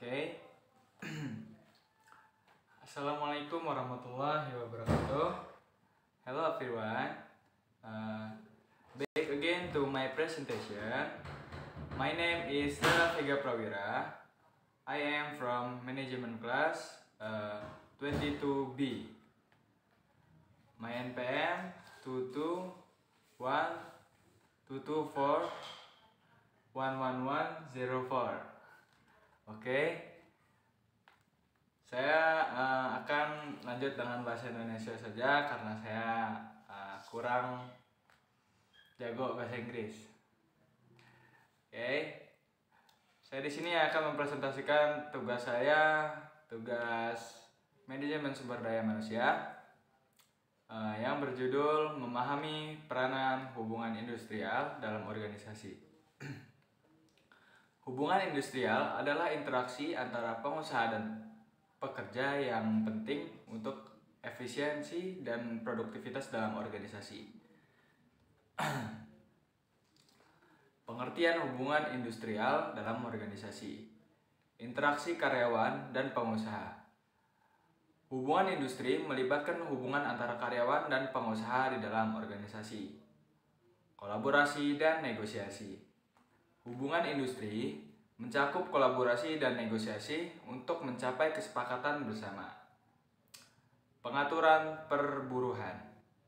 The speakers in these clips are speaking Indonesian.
Oke. Assalamualaikum warahmatullahi wabarakatuh. Hello everyone. Back again to my presentation. My name is Dara Vega Prawira. I am from management class 22B. My NPM 221-224-11104. Oke, saya akan lanjut dengan bahasa Indonesia saja karena saya kurang jago bahasa Inggris. Oke, saya di sini akan mempresentasikan tugas saya, tugas manajemen sumber daya manusia yang berjudul memahami peranan hubungan industrial dalam organisasi. Hubungan industrial adalah interaksi antara pengusaha dan pekerja yang penting untuk efisiensi dan produktivitas dalam organisasi. Pengertian hubungan industrial dalam organisasi. Interaksi karyawan dan pengusaha. Hubungan industri melibatkan hubungan antara karyawan dan pengusaha di dalam organisasi. Kolaborasi dan negosiasi. Hubungan industri mencakup kolaborasi dan negosiasi untuk mencapai kesepakatan bersama. Pengaturan perburuhan.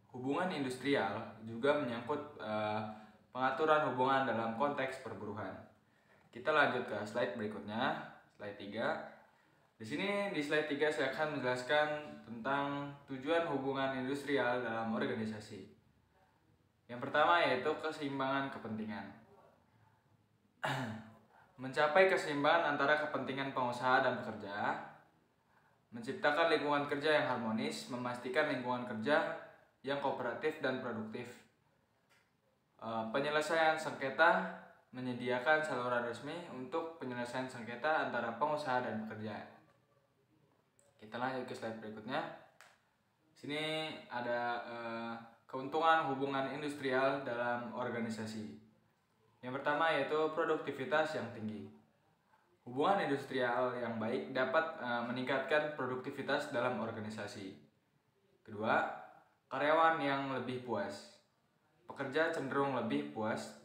Hubungan industrial juga menyangkut pengaturan hubungan dalam konteks perburuhan. Kita lanjut ke slide berikutnya, slide 3. Di sini di slide 3 saya akan menjelaskan tentang tujuan hubungan industrial dalam organisasi. Yang pertama yaitu keseimbangan kepentingan. Mencapai keseimbangan antara kepentingan pengusaha dan pekerja, menciptakan lingkungan kerja yang harmonis, memastikan lingkungan kerja yang kooperatif dan produktif, penyelesaian sengketa, menyediakan saluran resmi untuk penyelesaian sengketa antara pengusaha dan pekerja. Kita lanjut ke slide berikutnya. Sini ada keuntungan hubungan industrial dalam organisasi. Yang pertama yaitu produktivitas yang tinggi. Hubungan industrial yang baik dapat meningkatkan produktivitas dalam organisasi. Kedua, karyawan yang lebih puas. Pekerja cenderung lebih puas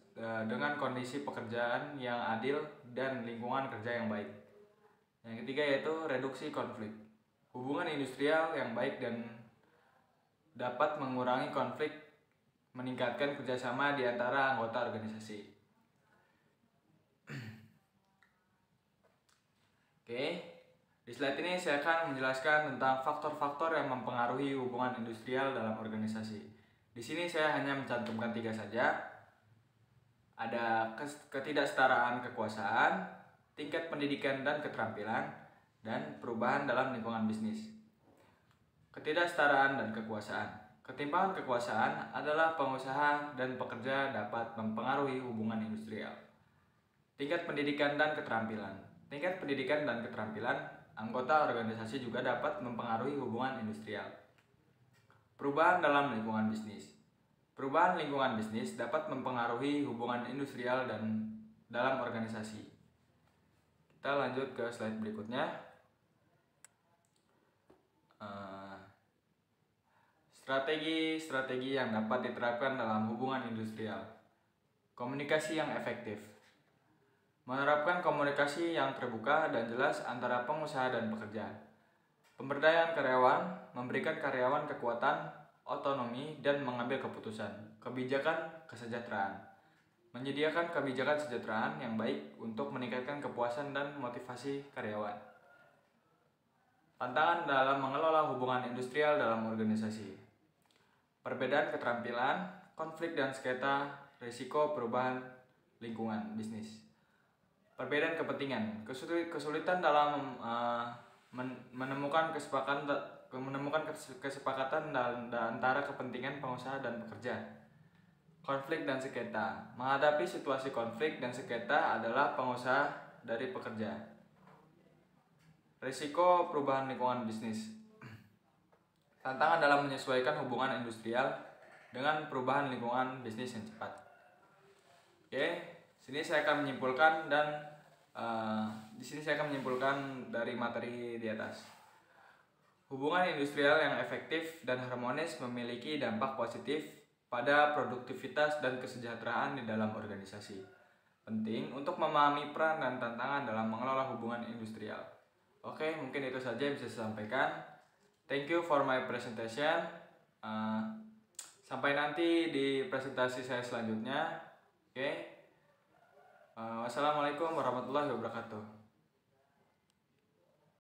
dengan kondisi pekerjaan yang adil dan lingkungan kerja yang baik. Yang ketiga yaitu reduksi konflik. Hubungan industrial yang baik dan dapat mengurangi konflik, meningkatkan kerjasama di antara anggota organisasi. Oke, di slide ini saya akan menjelaskan tentang faktor-faktor yang mempengaruhi hubungan industrial dalam organisasi. Di sini saya hanya mencantumkan 3 saja. Ada ketidaksetaraan kekuasaan, tingkat pendidikan dan keterampilan, dan perubahan dalam lingkungan bisnis. Ketidaksetaraan dan kekuasaan. Ketimpangan kekuasaan adalah pengusaha dan pekerja dapat mempengaruhi hubungan industrial. Tingkat pendidikan dan keterampilan. Tingkat pendidikan dan keterampilan anggota organisasi juga dapat mempengaruhi hubungan industrial. Perubahan dalam lingkungan bisnis. Perubahan lingkungan bisnis dapat mempengaruhi hubungan industrial dan dalam organisasi. Kita lanjut ke slide berikutnya. Strategi yang dapat diterapkan dalam hubungan industrial. Komunikasi yang efektif. Menerapkan komunikasi yang terbuka dan jelas antara pengusaha dan pekerja. Pemberdayaan karyawan, memberikan karyawan kekuatan, otonomi, dan mengambil keputusan. Kebijakan kesejahteraan. Menyediakan kebijakan kesejahteraan yang baik untuk meningkatkan kepuasan dan motivasi karyawan. Tantangan dalam mengelola hubungan industrial dalam organisasi. Perbedaan keterampilan, konflik dan sengketa, risiko perubahan lingkungan bisnis. Perbedaan kepentingan, kesulitan dalam menemukan kesepakatan antara kepentingan pengusaha dan pekerja. Konflik dan sengketa, menghadapi situasi konflik dan sengketa adalah pengusaha dari pekerja. Risiko perubahan lingkungan bisnis. Tantangan dalam menyesuaikan hubungan industrial dengan perubahan lingkungan bisnis yang cepat. Oke. Sini saya akan menyimpulkan dan Di sini saya akan menyimpulkan dari materi di atas. Hubungan industrial yang efektif dan harmonis memiliki dampak positif pada produktivitas dan kesejahteraan di dalam organisasi. Penting untuk memahami peran dan tantangan dalam mengelola hubungan industrial. Oke, mungkin itu saja yang bisa saya sampaikan. Thank you for my presentation. Sampai nanti di presentasi saya selanjutnya. Oke. Wassalamualaikum warahmatullahi wabarakatuh.